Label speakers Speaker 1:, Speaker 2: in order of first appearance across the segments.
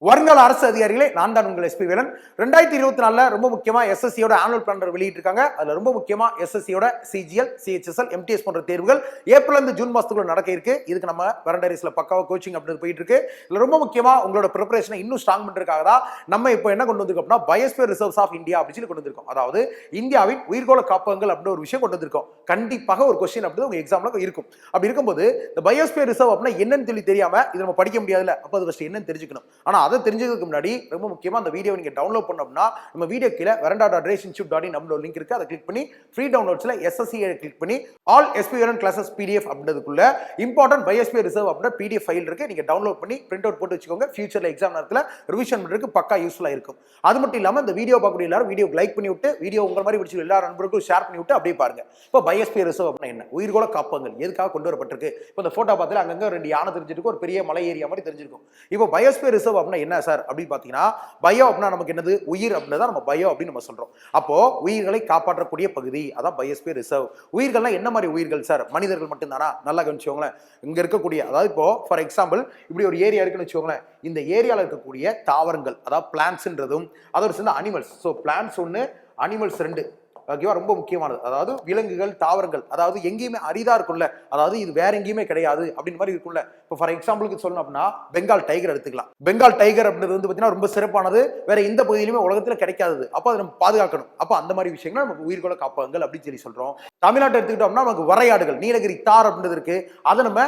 Speaker 1: வருங்கால அரசு அதிகாரிகளே, நான் தான் உங்கள் எஸ்பி வேலன். 2024 ரொம்ப முக்கியமா எஸ்எஸ்சியோட ஆனுவல் பிளானர் வெளியிட்டு இருக்காங்க. அதுல ரொம்ப முக்கியமா எஸ்எஸ்சியோட சிஜிஎல், சிஹெச்எஸ்எல், எம்டிஎஸ் போன்ற தேர்வுகள் ஏப்ரல் இருந்து ஜூன் மாசத்துக்குள்ள நடக்க இருக்கு. இதுக்கு நம்ம வரண்டரிஸ்ல பக்காவா கோச்சிங் அப்படின்னு போயிட்டு இருக்கு. இதுல ரொம்ப முக்கியமா உங்களோட ப்ரிப்பரேஷனை இன்னும் ஸ்ட்ராங் பண்றதுக்காக தான் நம்ம இப்போ என்ன கொண்டு வந்திருக்கோம் அப்படின்னா, பயோஸ்பியர் ரிசர்வ்ஸ் ஆஃப் இந்தியா அப்படின்னு சொல்லி கொண்டு வந்திருக்கோம். அதாவது இந்தியாவின் உயிர்கோள காப்பகங்கள் அப்படின்னு ஒரு விஷயம் கொண்டு வந்திருக்கோம். கண்டிப்பாக ஒரு கொஸ்டின் அப்படி உங்க எக்ஸாம்ல இருக்கும். அப்படி இருக்கும்போது இந்த பயோஸ்பியர் ரிசர்வ் அப்படின்னா என்னன்னு சொல்லி தெரியாம இது நம்ம படிக்க முடியாதுல்ல. அப்ப அது ஃபர்ஸ்ட் என்னன்னு தெரிஞ்சுக்கணும். ஆனா அதை தெரிஞ்சதுக்கு முன்னாடி ரொம்ப முக்கியமா அந்த வீடியோ நீங்க டவுன்லோட் பண்ணோம்னா நம்ம வீடியோ கீழே veranda.racinstitute.in நம்மளோட லிங்க் இருக்கு. அதை கிளிக் பண்ணி ஃப்ரீ டவுன்லோட்ஸ்ல எஸ்எஸ்சி கிளிக் பண்ணி all SP Velan classes PDF அப்படின்றதுக்குள்ள இம்பார்ட்டன்ட் பயோஸ்பியர் ரிசர்வ் அப்படின்ற PDF ஃபைல் இருக்கு. நீங்க டவுன்லோட் பண்ணி பிரிண்ட் அவுட் போட்டு வச்சுக்கோங்க. ஃபியூச்சர்ல எக்ஸாம் நேரத்துல ரிவிஷன் பண்றதுக்கு பக்கா யூஸ்ஃபுல்லா இருக்கும். அது மட்டும் இல்லாம இந்த வீடியோ பார்க்கக்கூடிய எல்லாரும் வீடியோக்கு லைக் பண்ணி விட்டு வீடியோ உங்க மாதிரி பிடிச்ச எல்லா நண்பர்களுக்கும் ஷேர் பண்ணி விட்டு அப்படியே பாருங்க. இப்போ பயோஸ்பியர் ரிசர்வ் அப்படின்னா என்ன, உயிர்கோள காப்பகங்கள் எதுக்காக கொண்டு வரப்பட்டிருக்கு. இப்போ இந்த போட்டோ பார்த்தால அங்கங்க ரெண்டு யானை தெரிஞ்சிருக்கும், ஒரு பெரிய மலை ஏரியா மாதிரி தெரிஞ்சிருக்கும். இப்போ பயோஸ்பியர் ரிசர்வ் அப்படின்னா என்ன சார் அப்படின்னு பாத்தீங்கன்னா, பயோ அப்படின்னா நமக்கு என்னது, உயிர் அப்படின்னா நம்ம பயோ அப்படின்னு நம்ம சொல்றோம். அப்போ உயிர்களை காப்பாற்றக்கூடிய பகுதி அதான் பயோஸ்பியர் ரிசர்வ். உயிர்கள்லாம் என்ன மாதிரி உயிர்கள் சார், மனிதர்கள் மட்டும் தானா? நல்லா கவனிச்சுக்கோங்களேன். இங்க இருக்கக்கூடிய, அதாவது இப்போ ஃபார் எக்ஸாம்பிள் இப்படி ஒரு ஏரியா இருக்குன்னு வச்சுக்கோங்களேன். இந்த ஏரியாவில் இருக்கக்கூடிய தாவரங்கள் அதாவது பிளான்ட்ஸ்ன்றதும் அதோட சேர்ந்த அனிமல்ஸ். ஸோ பிளான்ட்ஸ் ஒன்று, அனிமல்ஸ் ரெண்டு. ஓகேவா, ரொம்ப முக்கியமானது. அதாவது விலங்குகள், தாவரங்கள், அதாவது எங்கேயுமே அரிதா இருக்கும்ல, அதாவது இது வேற எங்கேயுமே கிடையாது அப்படின்னு மாதிரி இருக்கும்ல. இப்போ ஃபார் எக்ஸாம்பிளுக்கு சொல்லணும் அப்படின்னா பெங்கால் டைகர் எடுத்துக்கலாம். பெங்கால் டைகர் அப்படின்றது வந்து பார்த்தீங்கன்னா ரொம்ப சிறப்பானது, வேற எந்த பகுதியிலுமே உலகத்தில் கிடைக்காதது. அப்போ அதை நம்ம பாதுகாக்கணும். அப்போ அந்த மாதிரி விஷயங்கள் நமக்கு உயிர்கோள காப்பகங்கள் அப்படின்னு சொல்லி சொல்றோம். தமிழ்நாட்டை எடுத்துக்கிட்டோம்னா நமக்கு வரையாடுகள், நீலகிரி தார் அப்படின்றது இருக்கு. அதை நம்ம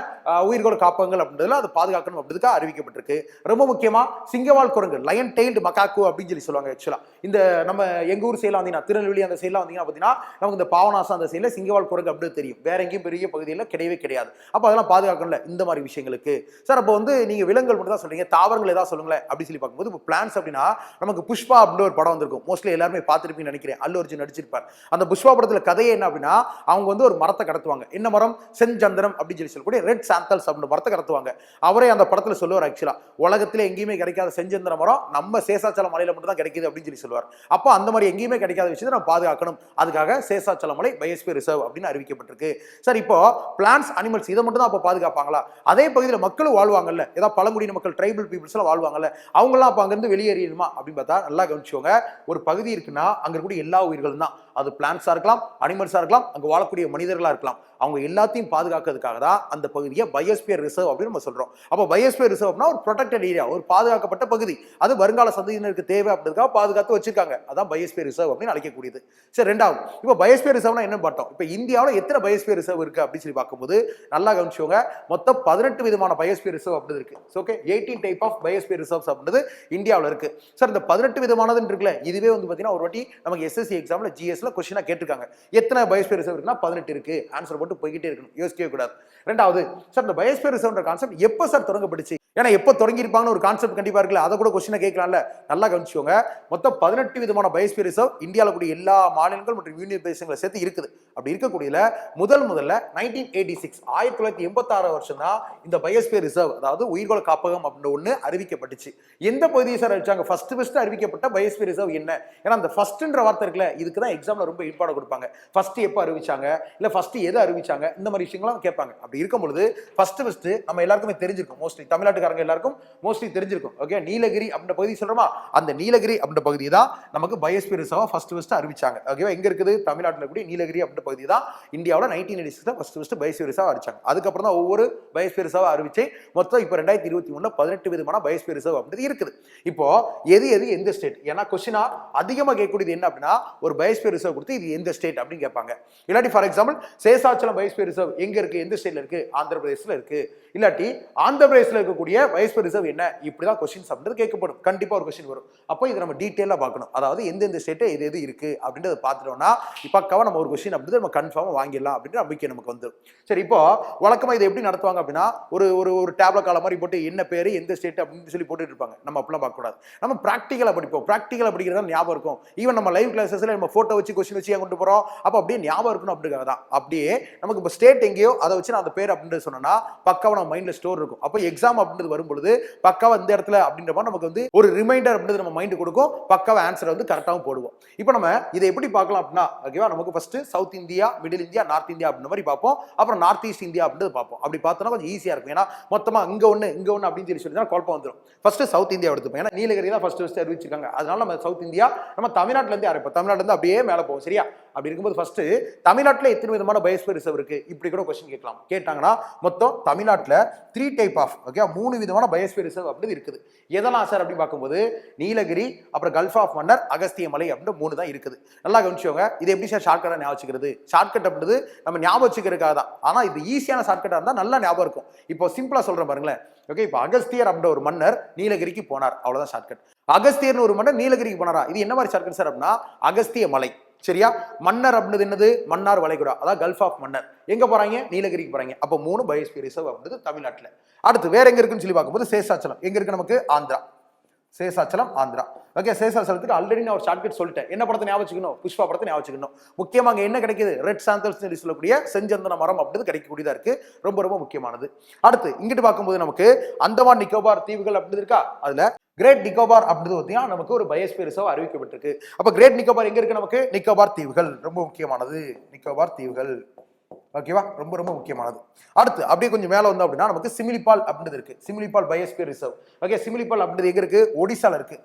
Speaker 1: உயிர்கோள காப்பகங்கள் அப்படின்றதுல அதை பாதுகாக்கணும் அப்படின்றதுக்காக அறிவிக்கப்பட்டிருக்கு. ரொம்ப முக்கியமா சிங்கவால் குரங்கு, லயன் டெயில்டு மக்காக்கு அப்படின்னு சொல்லி சொல்லுவாங்க. ஆக்சுவலா இந்த நம்ம எங்க ஊர் சைட்ல வந்தீங்கன்னா, திருநெல்வேலி அந்த சைட்ல பார்த்தீங்கன்னா நமக்கு இந்த பாவனாசம் அந்த சைடில் சிங்கவால் குரங்கு அப்படி தெரியும். வேற எங்கேயும் பெரிய பகுதியில் கிடையவே கிடையாது. அப்போ அதெல்லாம் பாதுகாக்கணும்ல இந்த மாதிரி விஷயங்களுக்கு. சார் அப்போ வந்து நீங்க விலங்குகள் மட்டும் தான் சொல்றீங்க, தாவரங்கள் ஏதாவது சொல்லுங்களேன் அப்படின்னு சொல்லி பார்க்கும்போது, இப்போ பிளான்ஸ் அப்படின்னா நமக்கு புஷ்பா அப்படின்னு ஒரு படம் வந்திருக்கும். மோஸ்ட்லி எல்லாருமே பார்த்துருப்பீங்கன்னு நினைக்கிறேன். அல்லு அர்ஜுன் நடிச்சிருப்பார். அந்த புஷ்பா படத்தில் கதையே என்ன அப்படின்னா, அவங்க வந்து ஒரு மரத்தை கடத்துவாங்க. என்ன மரம், செஞ்சந்திரம் அப்படின்னு சொல்லி சொல்லக்கூடிய ரெட் சாந்தல்ஸ் அப்படின்னு மரத்தை கடத்துவாங்க. அவரே அந்த படத்தில் சொல்லுவார், ஆக்சுவலா உலகத்திலே எங்கேயுமே கிடைக்காத செஞ்சந்திர மரம் நம்ம சேசாச்சலம் மலையில மட்டும் தான் கிடைக்குது அப்படின்னு சொல்லி சொல்லுவார். அப்போ அந்த மாதிரி எங்கேயுமே கிடைக்காத விஷயத்தை நம்ம பாதுகாக்கணும். அதுக்காக சேசாச்சலம் மலை பயோஸ்பியர் ரிசர்வ் அப்படின்னு அறிவிக்கப்பட்டிருக்கு. சார் இப்போ பிளான்ட்ஸ், அனிமல்ஸ் இதை மட்டும் தான் அப்போ பாதுகாப்பாங்களா? அதே பகுதியில் மக்களும் வாழ்வாங்கல்ல, ஏதாவது பழங்குடியின மக்கள், ட்ரைபல் பீப்புள்ஸ் எல்லாம் வாழ்வாங்கல்ல, அவங்களாம் அப்போ அங்கிருந்து வெளியேறிடுமா அப்படின்னு பார்த்தா நல்லா கவனிச்சுக்கோங்க. ஒரு பகுதி இருக்குன்னா அங்க இருக்கக்கூடிய எல்லா உயிர்களும் தான். அது பிளான்ட்ஸா இருக்கலாம், அனிமல்ஸா இருக்கலாம், அங்க வாழக்கூடிய மனிதர்களா இருக்கலாம். அவங்க எல்லாத்தையும் பாதுகாக்கிறதுக்காக தான் அந்த பகுதியை பயோஸ்பியர் ரிசர்வ் அப்படின்னு நம்ம சொல்றோம். அப்போ பயோஸ்பியர் ரிசர்வ்னா ஒரு ப்ரொடெக்டட் ஏரியா, ஒரு பாதுகாக்கப்பட்ட பகுதி. அது வருங்கால சந்ததியினருக்கு தேவை அப்படின்றதுக்காக பாதுகாத்து வச்சிருக்காங்க. அதான் பயோஸ்பியர் ரிசர்வ் அப்படின்னு அழைக்கக்கூடியது. சரி, ரெண்டாவது இப்போ பயோஸ்பியர் ரிசர்வ்னா என்ன பார்த்தோம். இப்போ இந்தியாவில் எத்தனை பயோஸ்பியர் ரிசர்வ் இருக்கு அப்படின்னு சொல்லி பார்க்கும்போது நல்லா கவனிச்சோங்க. மொத்தம் 18 விதமான பயோஸ்பியர் ரிசர்வ் அப்படின்னு இருக்கு. Okay, 18 type of biosphere reserves அப்படின்றது இந்தியாவில் இருக்கு. சார் இந்த 18 விதமானதுன்னு இருக்குல்ல, இதுவே வந்து பார்த்தீங்கன்னா ஒரு வாட்டி நமக்கு எஸ்எஸ்சி எக்ஸாம்ல ஜிஎஸ்ல கொஸ்டினா கேட்டிருக்காங்க. எத்தனை பயோஸ்பியர் ரிசர்வ் இருக்குன்னா 18 இருக்கு. ஆன்சர் போட்டு போய்கிட்டே இருக்கணும், யோசிக்கவே கூடாது. ரெண்டாவது, சார் இந்த பயோஸ்பியர் ரிசர்வ்ன்ற கான்செப்ட் எப்போ சார் தொடங்கப்பட்டுச்சு? ஏன்னா எப்போ தொடங்கி இருப்பாங்கன்னு ஒரு கான்செப்ட் கண்டிப்பா இருக்குல்ல, அதை கூட கொஸ்டினை கேட்கலாம்ல. நல்லா கவனிச்சுக்கோங்க. மொத்தம் 18 விதமான பயோஸ்பியர் ரிசர்வ் இந்தியாவில் கூடிய எல்லா மாநிலங்கள் மற்றும் யூனியன் பிரதேசங்களை சேர்த்து இருக்குது. அப்படி இருக்கக்கூடியதுல முதல்ல 1986 1986 வருஷம் தான் இந்த பயோஸ்பியர் ரிசர்வ், அதாவது உயிர்கோள காப்பகம் அப்படின்னு ஒன்று அறிவிக்கப்பட்டுச்சு. எந்த பகுதியை சார் அறிவிச்சாங்க? ஃபர்ஸ்ட் அறிவிக்கப்பட்ட பயோஸ்பியர் ரிசர்வ் என்ன? ஏன்னா அந்த ஃபர்ஸ்ட்ன்ற வார்த்தை இருக்குல்ல, இதுக்கு தான் எக்ஸாம்ல ரொம்ப இம்பார்ட்டன்ட் கொடுப்பாங்க. ஃபர்ஸ்ட் எப்போ அறிவிச்சாங்க, இல்ல ஃபர்ஸ்ட் எதை அறிவிச்சாங்க, இந்த மாதிரி விஷயங்கள்லாம் கேட்பாங்க. அப்படி இருக்கும் பொழுது ஃபர்ஸ்ட் நம்ம எல்லாருக்குமே தெரிஞ்சிருக்கும், மோஸ்ட்லி தமிழ்நாட்டுக்காரங்க எல்லாருக்கும் மோஸ்ட்லி தெரிஞ்சிருக்கும். ஓகே, நீலகிரி அப்படின்ற பகுதி சொல்றோமா, அந்த நீலகிரி அப்படின்ற பகுதி தான் நமக்கு பயோஸ்பியர் ரிசர்வ் ஃபர்ஸ்ட் அறிவிச்சாங்க. ஓகேவா, எங்க இருக்குது, தமிழ்நாட்டில் கூடிய நீலகிரி அப்படின்ற பகுதி தான் இந்தியாவில் 1986 ஃபர்ஸ்ட் பயோஸ்பியர் ரிசர்வ் அறிவிச்சாங்க. அதுக்கப்புறம் தான் ஒவ்வொரு பயோஸ்பியர் ரிசர்வ் அறிவிச்சு மொத்தம் இப்போ 2023 18 விதமான பயோஸ்பியர் ரிசர்வ் அப்படின்றது இருக்குது. இப்போ எது எந்த ஸ்டேட், ஏன்னா கொஸ்டினா அதிகமாக கேட்கக்கூடியது என்ன அப்படின்னா, ஒரு பயோஸ்பியர் ரிசர்வ் கொடுத்து இது எந்த ஸ்டேட் அப்படின்னு கேட்பாங்க. இல்லாட்டி ஃபார் எக்ஸாம்பிள் சேசாச்சலம் பயோஸ்பியர் ரிசர்வ் எங்க இருக்கு, எந்த ஸ்டேட்ல இருக்கு, ஆந்திர பிரதேசல இருக்கு. இல்லாட்டி ஆந்திர பிரதேசல இருக்கக்கூடிய பயோஸ்பியர் ரிசர்வ் என்ன, இப்படிதான் கொஸ்டின்ஸ் அப்படின்றது கேட்கப்படும். கண்டிப்பா ஒரு கொஸ்டின் வரும். அப்போ இதை நம்ம டீட்டெயிலா பார்க்கணும். அதாவது எந்தெந்த ஸ்டேட் எது இருக்கு அப்படின்றத பார்த்துட்டோம்னா பக்காவா நம்ம ஒரு கொஸ்டின் அப்படின்றது நம்ம கன்ஃபார்மா வாங்கிடலாம் அப்படின்ற நம்பிக்கை நமக்கு வந்துடும். சரி, இப்போ வழக்கமா இதை எப்படி நடத்துவாங்க அப்படின்னா, ஒரு டேப்ல கால மாதிரி போட்டு என்ன பேரு எந்த ஸ்டேட் அப்படின்னு சொல்லி போட்டுட்டு இருப்பாங்க. நம்ம அப்படிலாம் பார்க்க கூடாது. நம்ம பிராக்டிகலா படிப்போம். பிராக்டிகலா படிக்கிறதா ஞாபகம் இருக்கும். ஈவன் நம்ம லைவ் கிளாஸஸ்ல நம்ம போட்டோ வச்சு கொஸ்டின் வச்சு கொண்டு போறோம். அப்போ அப்படியே ஞாபகம் இருக்கணும் அப்படிங்கிறத தான். அப்படியே நமக்கு இப்போ ஸ்டேட் எங்கேயோ அதை வச்சு நான் அந்த பேர் அப்படின்னு சொன்னா பக்காவா நம்ம மைண்ட்ல ஸ்டோர் இருக்கும். அப்போ எக்ஸாம் அப்படின்னு அப்படின்றது வரும் பொழுது பக்காவா இந்த இடத்துல அப்படின்ற மாதிரி நமக்கு வந்து ஒரு ரிமைண்டர் அப்படின்றது நம்ம மைண்ட் கொடுக்கும், பக்காவா ஆன்சர் வந்து கரெக்டாகவும் போடுவோம். இப்போ நம்ம இதை எப்படி பார்க்கலாம் அப்படின்னா, ஓகேவா, நமக்கு first south India, middle India, north India அப்படின்ற மாதிரி பார்ப்போம். அப்புறம் நார்த் ஈஸ்ட் இந்தியா அப்படின்றது பார்ப்போம். அப்படி பார்த்தோம்னா கொஞ்சம் ஈஸியா இருக்கும். ஏன்னா மொத்தமா இங்க ஒண்ணு அப்படின்னு சொல்லி குழப்பம் வந்துடும். ஃபர்ஸ்ட் சவுத் இந்தியா எடுத்துப்போம். ஏன்னா நீலகிரி தான் ஃபர்ஸ்ட் அறிவிச்சிருக்காங்க. அதனால நம்ம சவுத் இந்தியா நம்ம தமிழ்நாட்டுல இருந்து ஆரம்பிப்போம். தமிழ்நாட்டுல இருந்து அப்படியே மேல போவோம். சரியா? அப்படி இருக்கும்போது ஃபர்ஸ்ட் தமிழ்நாட்டில் எத்தனை விதமான பயோஸ்பியர் ரிசர்வ் இருக்கு இப்படி கூட கொஸ்டின் கேட்கலாம். கேட்டாங்கன்னா மொத்தம் தமிழ்நாட்டில் 3 டைப் ஆஃப், ஓகே, 3 விதமான பயோஸ்பியர் ரிசர்வ் அப்படி இருக்குது. எதெல்லாம் சார் அப்படின்னு பார்க்கும்போது நீலகிரி, அப்புறம் கல்ஃப் ஆஃப் மன்னர், அகஸ்திய மலை அப்படின்னு 3 தான் இருக்குது. நல்லா கவனிச்சோங்க. இது எப்படி சார் ஷார்ட்கட்டா ஞாபகம் வச்சுக்கிறது? ஷார்ட்கட் அப்படின்றது நம்ம ஞாபகம் வச்சுக்கிறதுக்காக தான். ஆனா இது ஈஸியான ஷார்ட்கட்டா இருந்தா நல்லா ஞாபகம் இருக்கும். இப்போ சிம்பிளா சொல்றேன் பாருங்களேன். ஓகே, இப்போ அகஸ்தியர் அப்படின்ற ஒரு மன்னர் நீலகிரிக்கு போனார், அவ்வளவுதான் ஷார்ட்கட். அகஸ்தியர்னு ஒரு மன்னர் நீலகிரிக்கு போனாரா? இது என்ன மாதிரி ஷார்ட்கட் சார் அப்படின்னா அகஸ்திய மலை. சரியா? மன்னர் அப்படின்றது என்னது? மன்னார் வளைகுடா, அதாவது கல்ஃப் ஆஃப் மன்னர். எங்க போறாங்க? நீலகிரிக்கு போறாங்க. அப்போ 3 பயோஸ்பியர் ரிசர்வ் அப்படின்றது தமிழ்நாட்டுல. அடுத்து வேற எங்க இருக்குன்னு சொல்லி பார்க்கும்போது சேஷாச்சலம். எங்க இருக்கு? நமக்கு ஆந்திரா. சேஷாச்சலம் ஆந்திரா. ஓகே, சேஷாச்சலத்துக்கு ஆல்ரெடி நான் ஒரு ஷார்ட்கட் சொல்லிட்டேன். என்ன படத்தை ஞாபகம் வச்சுக்கணும்? புஷ்பா படத்தை ஞாபகம் வச்சுக்கணும். முக்கியமா அங்க என்ன கிடைக்குது? ரெட் சாந்தல்ஸ் சொல்லக்கூடிய செஞ்சந்தன மரம் அப்படின்றது கிடைக்கக்கூடியதா இருக்கு. ரொம்ப ரொம்ப முக்கியமானது. அடுத்து இங்கிட்டு பார்க்கும்போது நமக்கு அந்தமான் நிக்கோபார் தீவுகள் அப்படின்றது இருக்கா? அதுல கிரேட் நிக்கோபார் அப்படின்றது பார்த்தீங்கன்னா நமக்கு ஒரு பயோஸ்பியர் ரிசர்வ் அறிவிக்கப்பட்டிருக்கு. அப்ப கிரேட் நிக்கோபார் எங்க இருக்கு? நமக்கு நிக்கோபார் தீவுகள். ரொம்ப முக்கியமானது நிக்கோபார் தீவுகள். ஓகேவா? ரொம்ப ரொம்ப முக்கியமானது. அடுத்து அப்படியே கொஞ்சம் மேல வந்தோம் அப்படின்னா நமக்கு சிமிலிபால் அப்படின்றது இருக்கு. Similipal biosphere reserve. Okay, Similipal அப்படின்றது எங்க இருக்கு? ஒடிசால இருக்கு.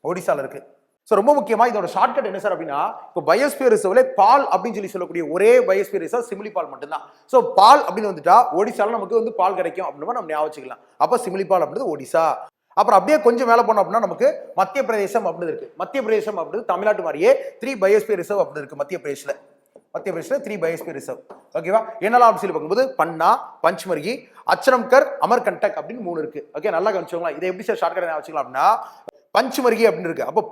Speaker 1: ஒடிசால இருக்கு. சோ ரொம்ப முக்கியமா இதோட ஷார்ட்கட் என்ன சார் அப்படின்னா, இப்போ பயோஸ்பியர் ரிசர்வ்ல பால் அப்படின்னு சொல்லக்கூடிய ஒரே பயோஸ்பியர் ரிசர்வ் சிமிலிபால் மட்டும்தான். சோ பால் அப்படின்னு வந்துட்டா ஒடிசால நமக்கு வந்து பால் கிடைக்கும் அப்படின்னு நம்ம ஞாபகம் வச்சுக்கலாம். அப்ப சிமிலிபால் அப்படின்றது ஒடிசா. அப்புறம் அப்படியே கொஞ்சம் மேல போனோம் அப்படின்னா நமக்கு மத்திய பிரதேசம் அப்படின்னு இருக்கு. மத்திய பிரதேசம் அப்படின்றது தமிழ்நாட்டு மாதிரியே 3 பயோஸ்பியர் ரிசர்வ் அப்படின்னு இருக்கு. மத்திய பிரதேசல 3 பயோஸ்பியர் ரிசர்வ். ஓகேவா? என்னெல்லாம் அப்படின்னு சொல்லி பார்க்கும்போது பன்னா, பஞ்ச்மர்கி, அச்சரம்கர், அமர்கண்டக் அப்படின்னு 3 இருக்கு. ஓகே, நல்லா கவனிச்சோங்களா? இதை எப்படி சார் ஷார்ட்கட் வச்சுக்கலாம் அப்படின்னா பஞ்ச்மர்கி அப்படின்னு இருக்கு. அப்போ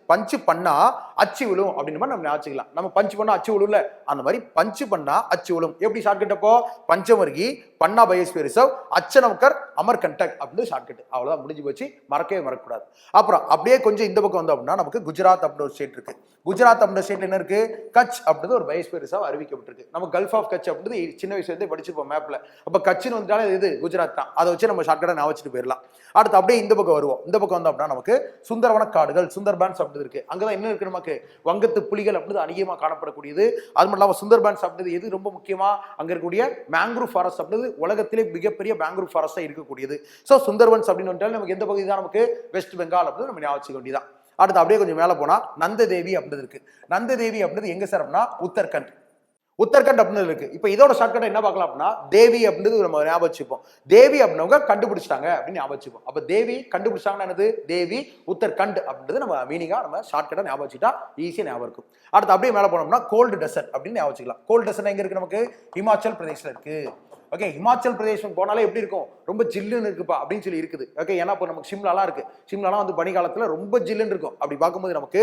Speaker 1: பஞ்சு பண்ணா அச்சு விழும் அப்படின்னு நம்ம ஞாபகம். நம்ம பஞ்சு பண்ணா அச்சு விழும்ல, அந்த மாதிரி பஞ்சு பண்ணா அச்சு விழும். எப்படி ஷார்ட்கட்? அப்போ பஞ்சமர்கி, பன்னா பயோஸ்பியர் ரிசர்வ், அச்சனம்கர், அமர்கண்டக் அப்படின்னு ஷார்ட்கட். அவ்வளவுதான், முடிஞ்சு போச்சு. மறக்கவே மறக்கக்கூடாது. அப்புறம் அப்படியே கொஞ்சம் இந்த பக்கம் வந்தோம் அப்படின்னா நமக்கு குஜராத் அப்படின்னு ஒரு ஸ்டேட் இருக்கு. குஜராத் அப்படின்ற ஸ்டேட்ல என்ன இருக்கு? கட்ச் அப்படின்றது ஒரு பயோஸ்பியர் ரிசர்வ் அறிவிக்கப்பட்டிருக்கு. நம்ம கல்ஃப் ஆஃப் கட்ச் அப்படின்றது சின்ன வயசுல இருந்தே படிச்சிருப்போம் மேப்ல. அப்ப கட்சின்னு வந்துட்டாலே இது குஜராத் தான். அதை வச்சு நம்ம ஷார்ட்கட்டா ஞாபகம் வச்சுட்டு போயிடலாம். அடுத்து அப்படியே இந்த பக்கம் வருவோம். இந்த பக்கம் வந்தோம் அப்படின்னா நமக்கு சுந்தரவன காடுகள், சுந்தர்பான்ஸ் அப்படின்னு இருக்கு. அங்கதான் என்ன இருக்கு? நமக்கு வங்கத்து புலிகள் அப்படின்றது அதிகமா காணப்படக்கூடியது. அது மட்டும் இல்லாம சுந்தர்பான்ஸ் அப்படின்றது எது ரொம்ப முக்கியமா அங்க இருக்கக்கூடிய மேங்க்ரூவ் ஃபாரஸ்ட் அப்படின்றது உலகத்திலே மிகப்பெரிய மேங்க்ரூவ் ஃபாரஸ்டா இருக்கக்கூடியது. சோ சுந்தர்பன்ஸ் அப்படின்னு வந்துட்டாலும் நமக்கு எந்த பகுதி தான்? நமக்கு வெஸ்ட் பெங்கால் அப்படின்னு நம்ம ஞாபகம் வச்சுக்க வேண்டியதான். அடுத்து அப்படியே கொஞ்சம் மேல போனா நந்ததேவி அப்படின்றது இருக்கு. நந்ததேவி அப்படின்றது எங்க சார் அப்படின்னா உத்தரகண்ட். உத்தரகண்ட் அப்படின்னு இருக்கு. இப்ப இதோட ஷார்ட்கட் என்ன பார்க்கலாம் அப்படின்னா தேவி அப்படின்றது நம்ம ஞாபகம் வச்சுப்போம். தேவி அப்படின்னவங்க கண்டுபிடிச்சிட்டாங்க அப்படின்னு ஞாபகம் வச்சுப்போம். அப்ப தேவி கண்டுபிடிச்சாங்கன்னா என்னது? தேவி உத்தரகண்ட் அப்படின்றது நம்ம மீனிங்கா நம்ம ஷார்ட்கட்டா ஞாபகம் வச்சுட்டா ஈஸியா ஞாபகம் இருக்கும். அடுத்து அப்படியே மேல போனோம்னா கோல்டு டெசர்ட் அப்படின்னு ஞாபகம் வச்சுக்கலாம். கோல்டு டெசர்ட் எங்க இருக்கு? நமக்கு ஹிமாச்சல் பிரதேஷ்ல இருக்கு. ஓகே, ஹிமாச்சல் பிரதேசம் போனாலே எப்படி இருக்கும்? ரொம்ப ஜில்லுன்னு இருக்குப்பா அப்படின்னு சொல்லி இருக்குது. ஓகே, ஏன்னா இப்போ நமக்கு சிம்லாலாம் இருக்கு. சிம்லாலாம் வந்து பனிக்காலத்துல ரொம்ப ஜில்லுன்னு இருக்கும். அப்படி பார்க்கும்போது நமக்கு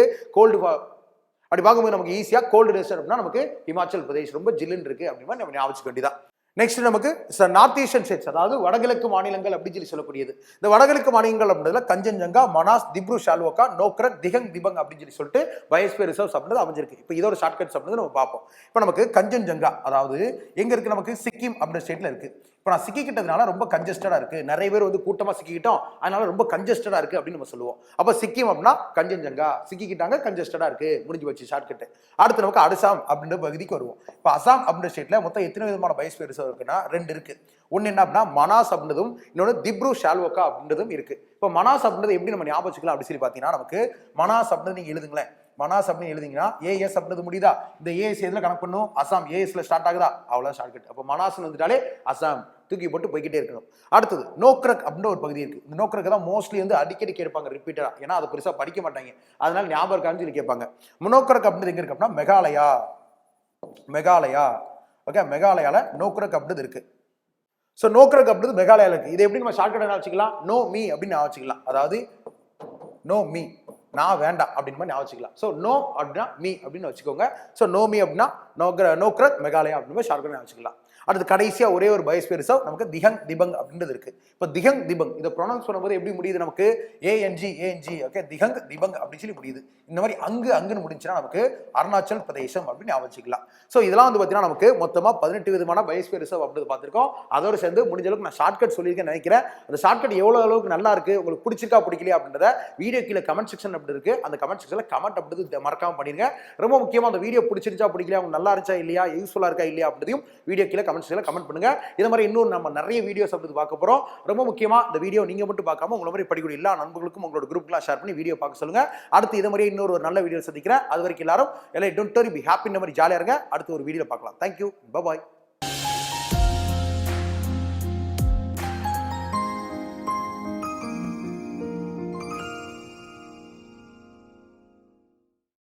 Speaker 1: அப்படி பார்க்கும்போது நமக்கு ஈஸியா கோல்டு டெசர்ட் அப்படின்னா நமக்கு ஹிமாச்சல் பிரதேஷ் ரொம்ப ஜில்லுன்னு இருக்கு அப்படின்னு நம்ம ஞாபகம் வச்சுக்க வேண்டியதான். நெக்ஸ்ட் நமக்கு நார்த் ஈஸ்டர்ன் ஸ்டேட்ஸ், அதாவது வடகிழக்கு மாநிலங்கள் அப்படின்னு சொல்லக்கூடியது. இந்த வடகிழக்கு மாநிலங்கள் அப்படின்றதுல கஞ்சன்ஜங்கா, மனாஸ், திப்ரு ஷால்வோகா, நோக்ரக், திகங் திபங் அப்படின்னு சொல்லிட்டு பயோஸ்பியர் ரிசர்வ்ஸ் அப்படின்றது அமைஞ்சிருக்கு. இப்போ இதோட ஷார்ட்கட்ஸ் அப்படின்றது நம்ம பார்ப்போம். இப்போ நமக்கு கஞ்சன்ஜங்கா அதாவது எங்க இருக்கு? நமக்கு சிக்கிம் அப்படின்ற ஸ்டேட்ல இருக்கு. இப்போ நான் சிக்கிக்கிட்டதுனால ரொம்ப கன்ஜஸ்டடா இருக்கு, நிறைய பேர் வந்து கூட்டமா சிக்கிக்கிட்டோம், அதனால ரொம்ப கன்ஜஸ்டடா இருக்கு அப்படின்னு நம்ம சொல்லுவோம். அப்போ சிக்கிம் அப்படின்னா கஞ்சன்ஜங்கா, சிக்கிக்கிட்டாங்க, கன்ஜஸ்டடா இருக்கு, முடிஞ்சு வச்சு ஷார்ட்கட். அடுத்து நமக்கு அசாம் அப்படின்ற பகுதிக்கு வருவோம். இப்போ அசாம் அப்படின்ற ஸ்டேட்ல மொத்தம் எத்தனை விதமான பயோஸ்பியர் ரிசர்வ் இருக்குன்னா 2 இருக்கு. ஒன்னு என்ன அப்படின்னா மனாஸ் அப்படின்றதும், இன்னொன்னு திப்ரு ஷால்வோகா அப்படின்றதும் இருக்கு. இப்போ மனாஸ் அப்படின்றது எப்படி நம்ம ஞாபகம் வச்சுக்கலாம் அப்படின்னு சொல்லி பாத்தீங்கன்னா நமக்கு மனாஸ் அப்படின்னு நீங்க எழுதுங்களேன். மனாஸ் அப்படின்னு எழுதிங்கன்னா ஏஎஸ் அப்படின்றது முடியுதா? இந்த ஏஎஸ் எதுல கணக்கு பண்ணும்? அசாம் ஏஎஸ்ல ஸ்டார்ட் ஆகுதா? அவ்வளவு ஷார்ட்கட். அப்போ மனாஸ் வந்துட்டாலே அசாம் தூக்கி போட்டு போய்கிட்டே இருக்கணும். அடுத்தது நோக்ரக் அப்படின்னு ஒரு பகுதி இருக்கு. இந்த நோக்ரக் தான் மோஸ்ட்லி வந்து அடிக்கடி கேட்பாங்க ரிப்பீட்டடா, ஏன்னா அதை பெருசா படிக்க மாட்டாங்க, அதனால ஞாபகம் இருக்கான்னு சொல்லி கேட்பாங்க. நோக்ரக் அப்படின்றது எங்க இருக்கு அப்படின்னா மெகாலயா. ஓகே, மெகாலயால நோக்ரக் அப்படின்றது இருக்கு. ஸோ நோக்ரக் அப்படின்றது மெகாலயால இருக்கு. இதை எப்படி நம்ம ஷார்ட்கட் வச்சுக்கலாம்? நோ மீ அப்படின்னு வச்சுக்கலாம். அதாவது நோ மீ, நான் வேண்டாம் அப்படின்னு மாதிரி ஞாபகம். ஸோ நோ அப்படின்னா மீ அப்படின்னு வச்சுக்கோங்க. ஸோ நோ மீ அப்படின்னா நோக்ரக் மெகாலயா அப்படின்னு ஷார்ட்கட் வச்சுக்கலாம். அடுத்து கடைசியா ஒரே ஒரு பயோஸ்பியர் ரிசர்வ் நமக்கு திஹங் திபங் அப்படின்றது இருக்கு. இப்போ திஹங் திபங் இதை ப்ரொனவுன்ஸ் பண்ணும்போது எப்படி முடியுது நமக்கு ஏஎன்ஜி ஓகே, திஹங் திபங் அப்படின்னு சொல்லி முடியுது. இந்த மாதிரி அங்குன்னு முடிஞ்சுன்னா நமக்கு அருணாச்சல் பிரதேசம் அப்படின்னு ஞாபகம் வச்சுக்கலாம். ஸோ இதெல்லாம் வந்து பார்த்தீங்கன்னா நமக்கு மொத்தமாக 18 விதமான பயோஸ்பியர் ரிசர்வ் அப்படின்னு பார்த்துருக்கோம். அதோடு சேர்ந்து முடிஞ்ச அளவுக்கு நான் ஷார்ட்கட் சொல்லியிருக்கேன் நினைக்கிறேன். அந்த ஷார்ட்கட் எவ்வளோ அளவுக்கு நல்லா இருக்கு, உங்களுக்கு பிடிச்சிருக்கா பிடிக்கலையா அப்படின்றத வீடியோ கீழே கமெண்ட் செக்ஷன் அப்படி இருக்கு, அந்த கமெண்ட் செக்ஷனில் கமெண்ட் அப்படி மறக்காம பண்ணிருங்க. ரொம்ப முக்கியமாக அந்த வீடியோ பிடிச்சிருச்சா பிடிக்கலையா, உங்களுக்கு நல்லா இருந்துச்சா இல்லையா, யூஸ்ஃபுல்லாக இருக்கா இல்லையா அப்படியும் வீடியோ கீழே கமெண்ட் செக்ஷனில் கமெண்ட் பண்ணுங்க. இது மாதிரி இன்னும் நம்ம நிறைய வீடியோஸ் அப்படி பார்க்க போறோம். ரொம்ப முக்கியமா இந்த வீடியோ நீங்க மட்டும் பார்க்காம உங்களை மாதிரி படிக்கக்கூடிய எல்லா நண்பர்களுக்கும் உங்களோட குரூப்லாம் ஷேர் பண்ணி வீடியோ பார்க்க சொல்லுங்க. அடுத்து இது மாதிரி இன்னொரு நல்ல வீடியோ சந்திக்கிறேன். அது வரைக்கும் எல்லாரும் எல்லாம் டோன்ட் வரி, பி ஹாப்பி, இந்த மாதிரி ஜாலியா இருங்க. அடுத்து ஒரு வீடியோ பார்க்கலாம். Thank you, bye bye.